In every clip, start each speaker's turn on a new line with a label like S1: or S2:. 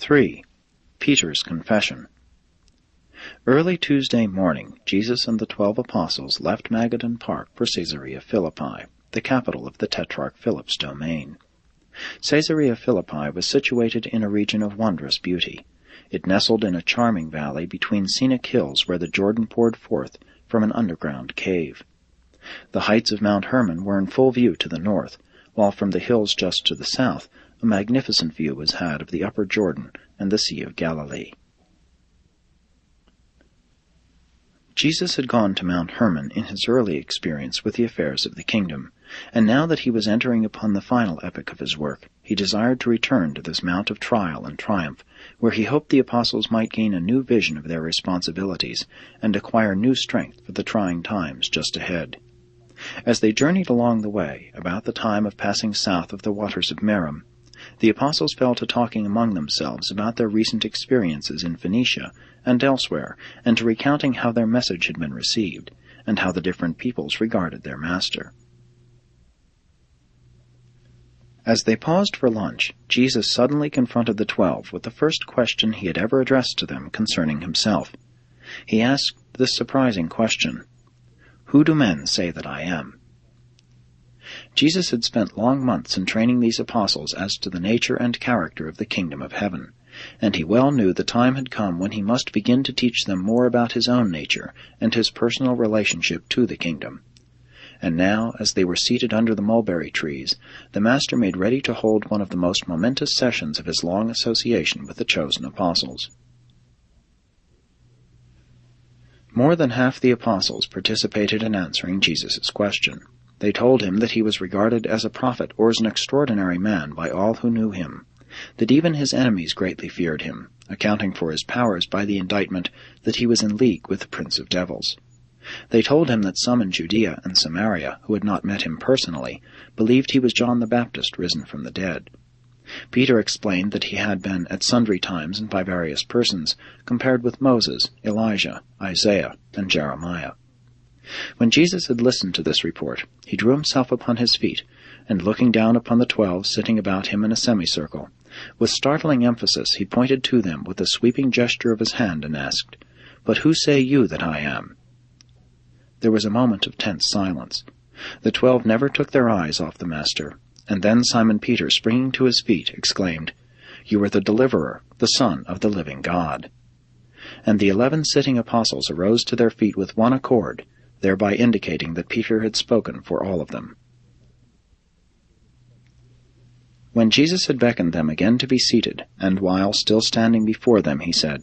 S1: 3. Peter's Confession. Early Tuesday morning, Jesus and the 12 apostles left Magadan Park for Caesarea-Philippi, the capital of the Tetrarch Philip's domain. Caesarea-Philippi was situated in a region of wondrous beauty. It nestled in a charming valley between scenic hills where the Jordan poured forth from an underground cave. The heights of Mount Hermon were in full view to the north, while from the hills just to the south a magnificent view was had of the upper Jordan and the Sea of Galilee. Jesus had gone to Mount Hermon in his early experience with the affairs of the kingdom, and now that he was entering upon the final epoch of his work, he desired to return to this mount of trial and triumph, where he hoped the apostles might gain a new vision of their responsibilities and acquire new strength for the trying times just ahead. As they journeyed along the way, about the time of passing south of the waters of Merom, the apostles fell to talking among themselves about their recent experiences in Phoenicia and elsewhere, and to recounting how their message had been received, and how the different peoples regarded their master. As they paused for lunch, Jesus suddenly confronted the 12 with the first question he had ever addressed to them concerning himself. He asked this surprising question: "Who do men say that I am?" Jesus had spent long months in training these apostles as to the nature and character of the kingdom of heaven, and he well knew the time had come when he must begin to teach them more about his own nature and his personal relationship to the kingdom. And now, as they were seated under the mulberry trees, the Master made ready to hold one of the most momentous sessions of his long association with the chosen apostles. More than half the apostles participated in answering Jesus' question. They told him that he was regarded as a prophet or as an extraordinary man by all who knew him, that even his enemies greatly feared him, accounting for his powers by the indictment that he was in league with the prince of devils. They told him that some in Judea and Samaria, who had not met him personally, believed he was John the Baptist risen from the dead. Peter explained that he had been, at sundry times and by various persons, compared with Moses, Elijah, Isaiah, and Jeremiah. When Jesus had listened to this report, he drew himself upon his feet, and looking down upon the 12 sitting about him in a semicircle, with startling emphasis he pointed to them with a sweeping gesture of his hand and asked, "But who say you that I am?" There was a moment of tense silence. The 12 never took their eyes off the Master, and then Simon Peter, springing to his feet, exclaimed, "You are the Deliverer, the Son of the living God." And the 11 sitting apostles arose to their feet with one accord, thereby indicating that Peter had spoken for all of them. When Jesus had beckoned them again to be seated, and while still standing before them, he said,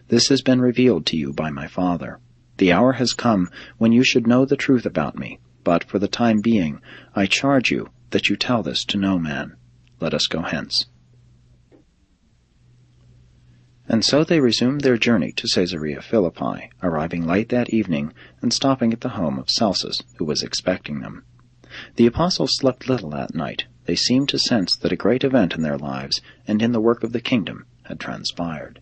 S1: "This has been revealed to you by my Father. The hour has come when you should know the truth about me, but for the time being I charge you that you tell this to no man. Let us go hence." And so they resumed their journey to Caesarea-Philippi, arriving late that evening and stopping at the home of Celsus, who was expecting them. The apostles slept little that night. They seemed to sense that a great event in their lives and in the work of the kingdom had transpired.